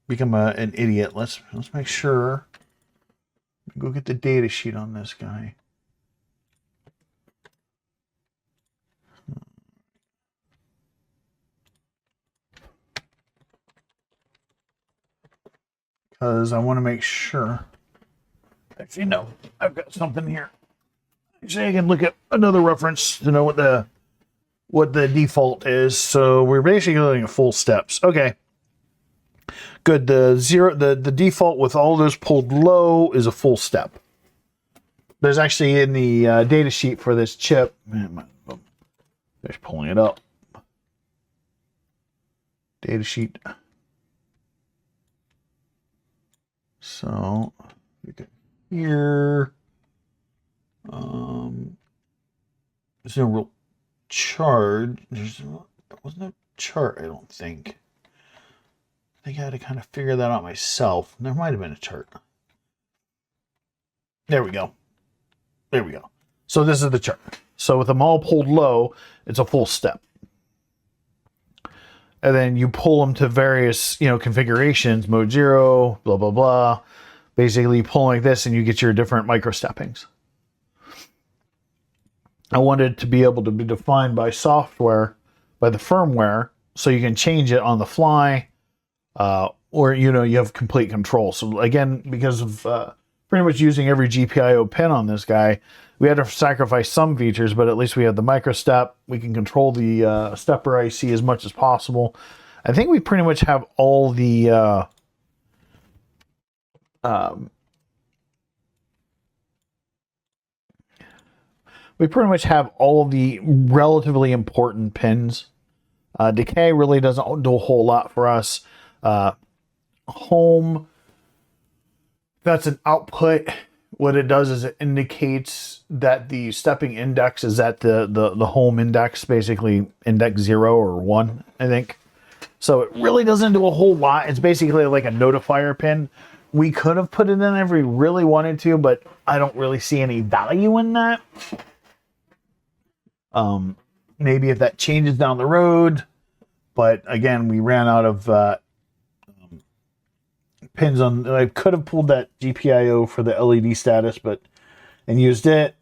become an idiot, let's make sure. Go get the data sheet on this guy. Because I want to make sure. Actually, no, I've got something here. Actually, I can look at another reference to know what the default is. So we're basically looking at full steps. Okay. Good. The default with all those pulled low is a full step. There's actually in the data sheet for this chip. There's pulling it up. Data sheet. So we can here. There's no real chart. There wasn't a chart, I don't think. I think I had to kind of figure that out myself. There might have been a chart. There we go. There we go. So this is the chart. So with them all pulled low, it's a full step. And then you pull them to various, configurations, mode 0, blah, blah, blah. Basically, you pull like this and you get your different micro steppings. I wanted to be able to be defined by software, by the firmware, so you can change it on the fly, or, you have complete control. So again, because of pretty much using every GPIO pin on this guy, we had to sacrifice some features, but at least we have the micro step. We can control the stepper IC as much as possible. I think we pretty much have all the relatively important pins. Decay really doesn't do a whole lot for us. Home, that's an output. What it does is it indicates that the stepping index is at the home index, basically index 0 or 1, I think. So it really doesn't do a whole lot. It's basically like a notifier pin. We could have put it in if we really wanted to, but I don't really see any value in that. Maybe if that changes down the road, but again, we ran out of pins on. I could have pulled that GPIO for the LED status, and used it.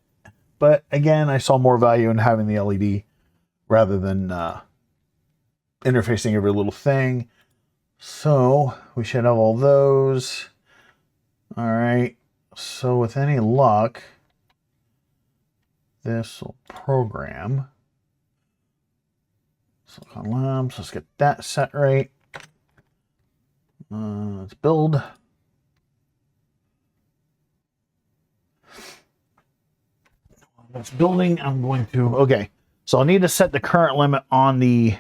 But again, I saw more value in having the LED rather than interfacing every little thing. So we should have all those. All right. So with any luck, this little program. Silicon lamps. Let's get that set right. Let's build. That's building. I'm going to. Okay. So I'll need to set the current limit on the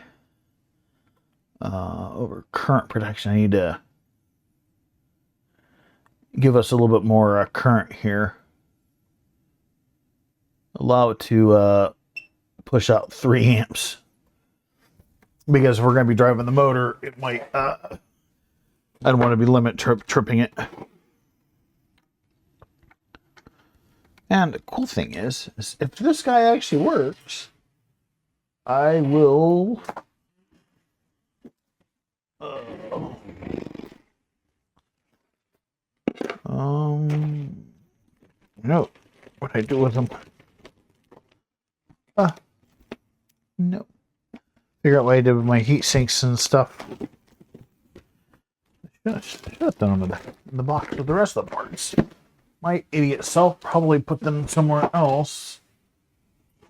over current protection. I need to give us a little bit more current here. Allow it to push out 3 amps. Because if we're going to be driving the motor, it might, I don't want to be tripping it. And the cool thing is if this guy actually works, I will, no, what I do with them? No. Figure out what I did with my heat sinks and stuff. I should have done them in the box with the rest of the parts. My idiot self probably put them somewhere else.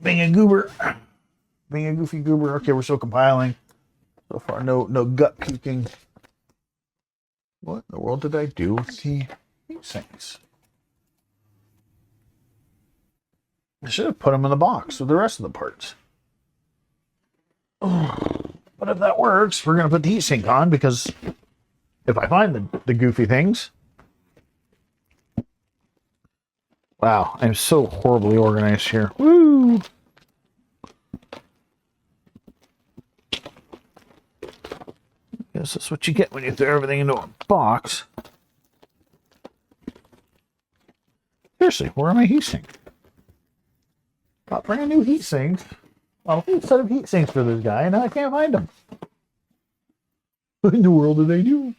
Being a goober. Being a goofy goober. Okay, we're still compiling. So far, no gut puking. What in the world did I do with the heat sinks? I should have put them in the box with the rest of the parts. But if that works, we're going to put the heat sink on, because if I find the goofy things... Wow, I'm so horribly organized here. Woo! Guess that's what you get when you throw everything into a box. Seriously, where are my heat sinks? Got brand new heat sinks. Well, a whole set of heat sinks for this guy, and now I can't find them. What in the world did I do?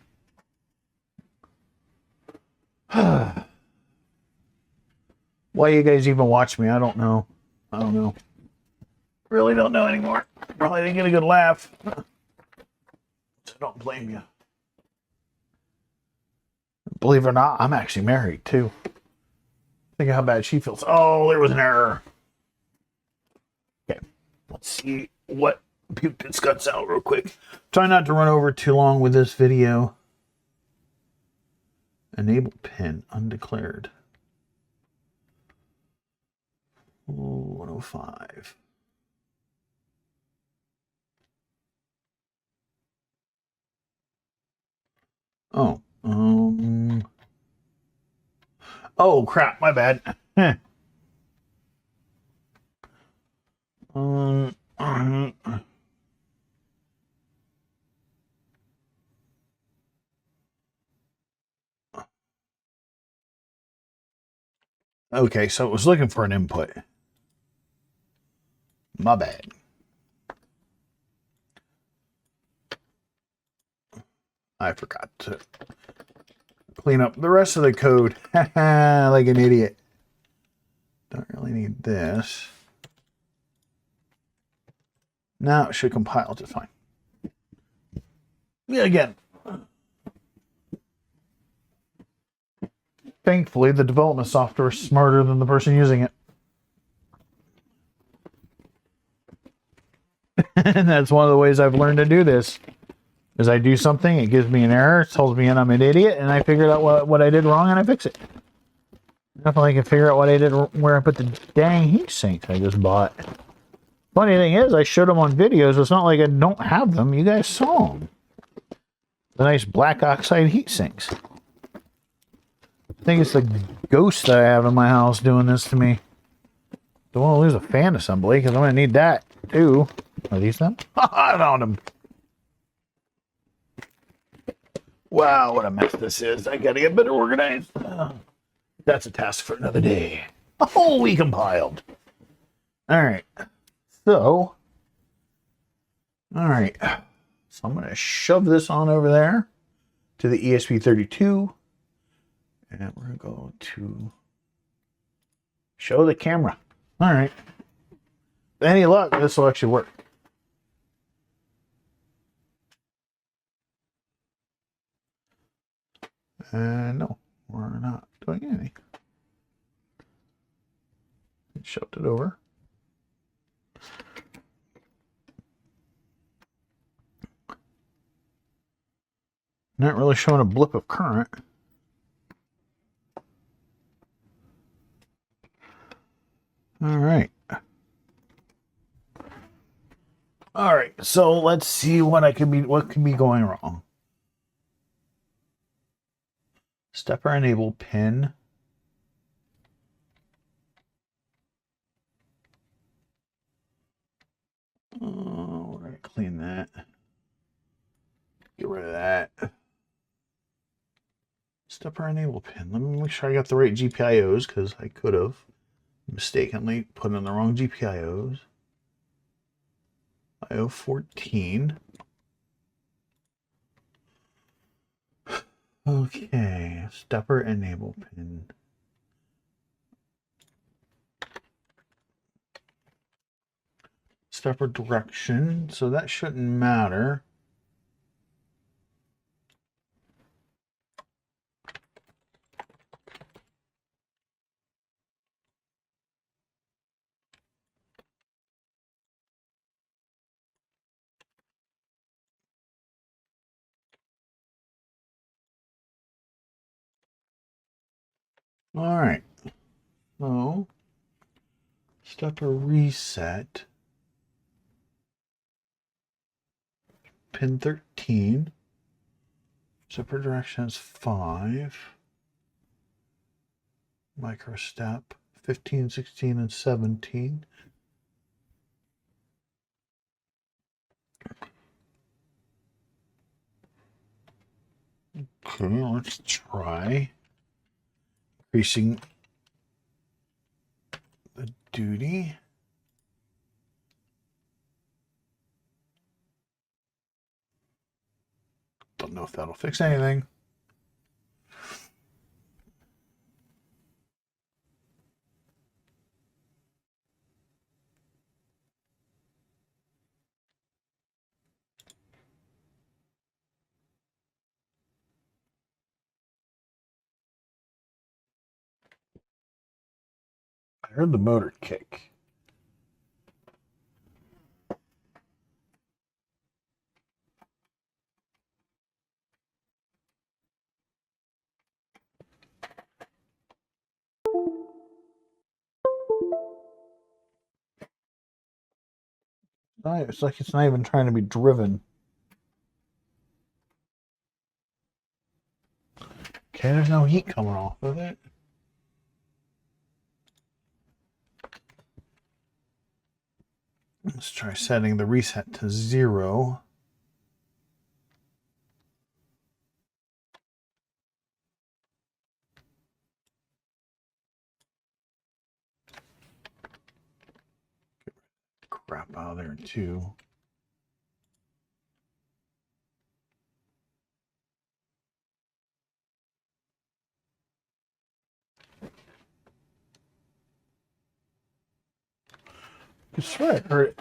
Why you guys even watch me? I don't know. I don't know. Really don't know anymore. Probably didn't get a good laugh. So don't blame you. Believe it or not, I'm actually married too. Think of how bad she feels. Oh, there was an error. Okay, let's see what puked its guts out real quick. Try not to run over too long with this video. Enable pin undeclared. 105. Oh, oh crap, my bad. Okay, so it was looking for an input. My bad. I forgot to clean up the rest of the code. Like an idiot. Don't really need this. Now it should compile just fine. Yeah, again. Thankfully, the development software is smarter than the person using it. And that's one of the ways I've learned to do this. Is I do something, it gives me an error, it tells me I'm an idiot, and I figured out what I did wrong and I fix it. Definitely can figure out what I did, where I put the dang heat sinks I just bought. Funny thing is, I showed them on videos. It's not like I don't have them. You guys saw them. The nice black oxide heat sinks. I think it's the ghost that I have in my house doing this to me. Don't want to lose a fan assembly, because I'm going to need that too. Are these them? I found them. Wow, what a mess this is. I gotta get better organized. That's a task for another day. Oh, we compiled. Alright. So I'm gonna shove this on over there to the ESP32. And we're gonna go to show the camera. Alright. With any luck, this will actually work. No, we're not doing anything. Shoved it over. Not really showing a blip of current. All right. All right. So let's see what can be going wrong. Stepper enable pin. We're gonna clean that. Get rid of that. Stepper enable pin. Let me make sure I got the right GPIOs because I could have mistakenly put in the wrong GPIOs. IO 14. Okay, stepper enable pin. Stepper direction, so that shouldn't matter. All right, so stepper reset. Pin 13. Stepper direction is 5. Micro step 15, 16, and 17. Okay, let's try increasing the duty. Don't know if that'll fix anything. I heard the motor kick. It's like it's not even trying to be driven. Okay, there's no heat coming off of it. Let's try setting the reset to 0. Get crap out of there too. I swear I heard it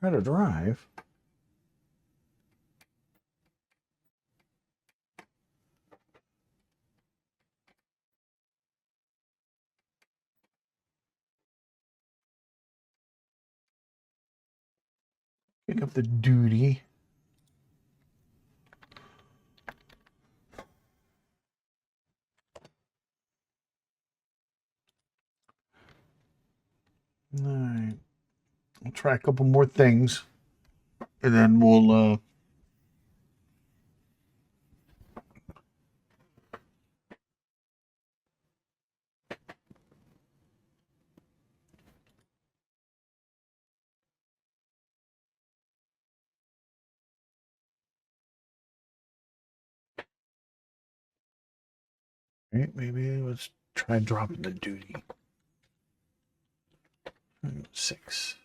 try to drive. Pick up the duty. All right. I'll try a couple more things. And then we'll right, maybe let's try dropping the duty. 6.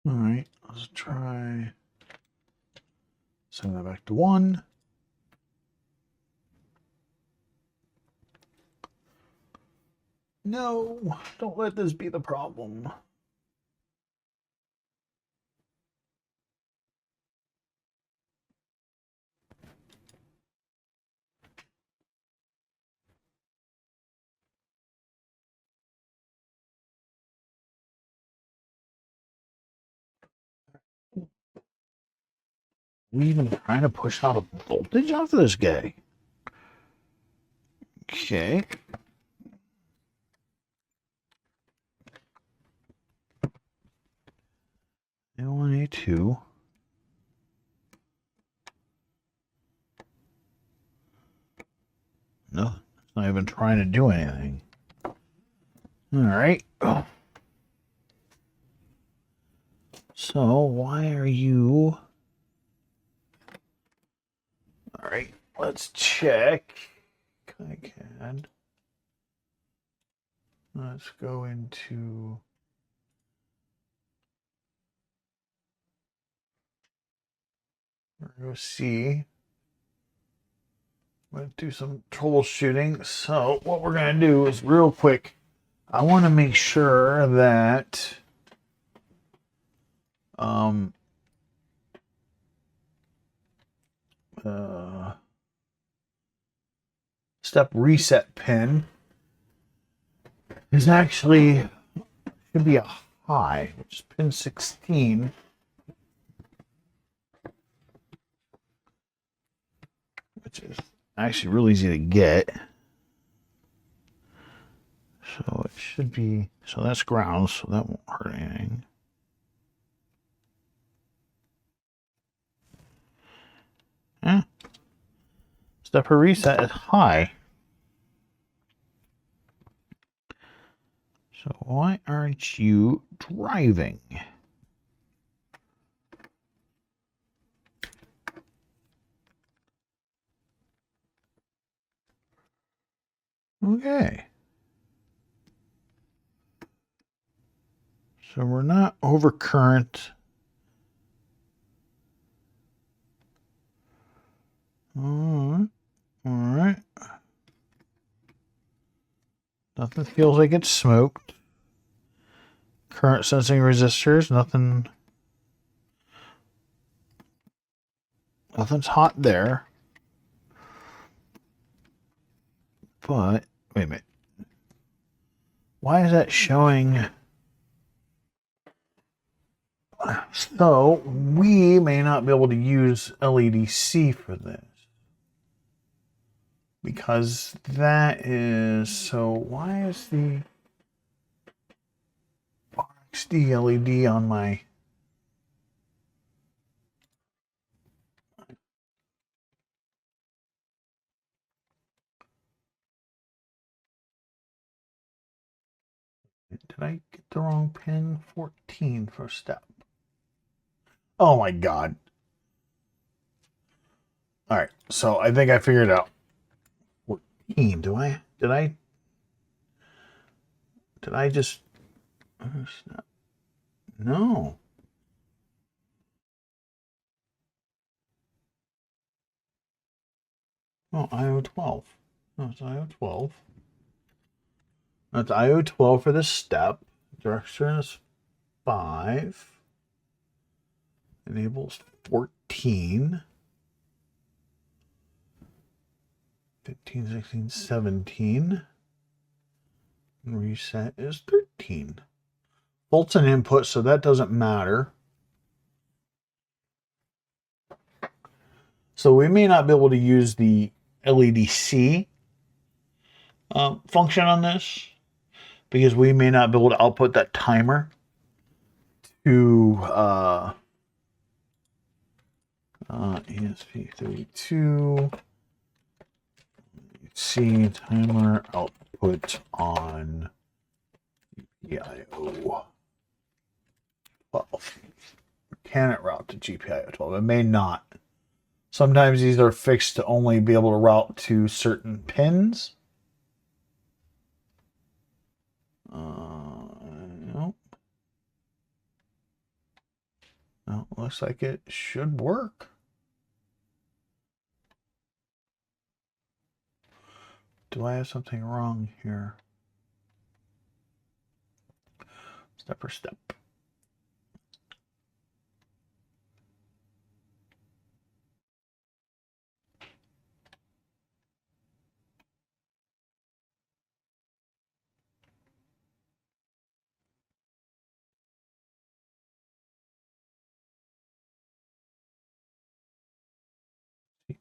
All right, let's try Send that back to 1. No, don't let this be the problem. We even trying to push out a voltage off of this guy. Okay. A1, A2. No, it's not even trying to do anything. All right. Oh. So why are you... All right, let's check. KiCad. Let's go into... We're going to see. I'm going to do some troubleshooting. So what we're going to do is real quick. I want to make sure that step reset pin is actually should be a high, which is pin 16. Which is actually really easy to get. So it should be, so that's ground, so that won't hurt anything. Eh. Stepper reset is high. So why aren't you driving? Okay. So we're not over current. All right. Nothing feels like it's smoked. Current sensing resistors, nothing's hot there. But wait a minute. Why is that showing? So we may not be able to use LEDC for this. Because that is, so why is the RxD LED on my... Did I get the wrong pin? 14 for step. Oh my God. All right, so I think I figured it out. 14, did I just, no. Oh, IO12. No, it's IO12. That's IO12 for the step. Direction is 5. Enables 14. 15, 16, 17. And reset is 13. Volt's an input, so that doesn't matter. So we may not be able to use the LEDC function on this because we may not be able to output that timer to ESP32 see timer output on GPIO 12. Can it route to GPIO 12? It may not. Sometimes these are fixed to only be able to route to certain pins. Nope. No, looks like it should work. Do I have something wrong here? Step per step.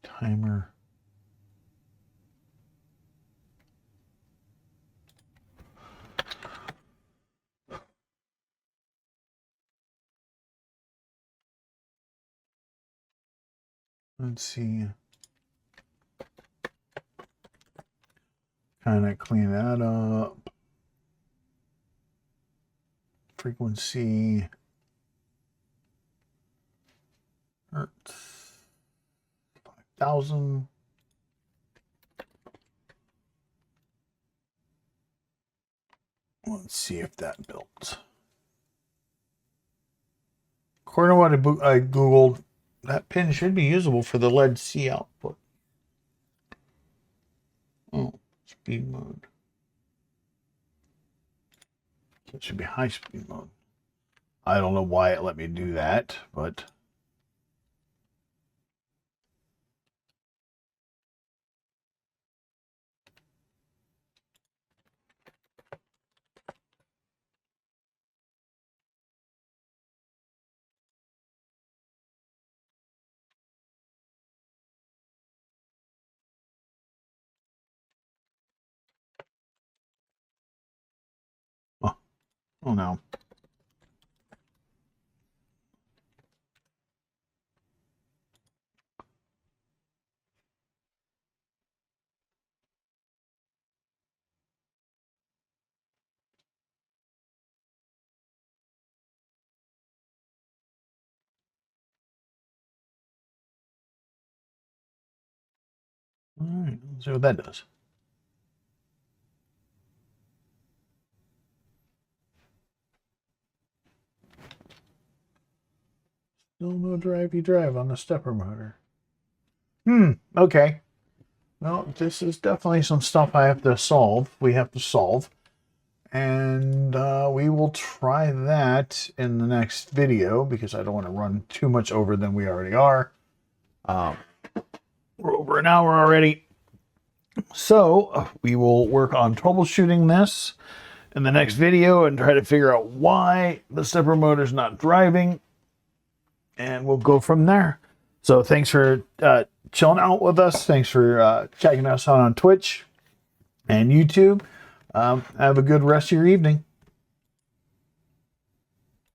Timer. Let's see. Kind of clean that up. Frequency. Hertz. 5,000. Let's see if that built. According to what I Googled, that pin should be usable for the LED C output. Oh, speed mode. It should be high speed mode. I don't know why it let me do that, but... Oh no. All right, let's see what that does. Still no drivey drive on the stepper motor. Okay. Well, this is definitely some stuff I have to solve. We have to solve. And we will try that in the next video because I don't want to run too much over than we already are. We're over an hour already. So we will work on troubleshooting this in the next video and try to figure out why the stepper motor is not driving. And we'll go from there. So thanks for chilling out with us. Thanks for checking us out on Twitch and YouTube. Have a good rest of your evening.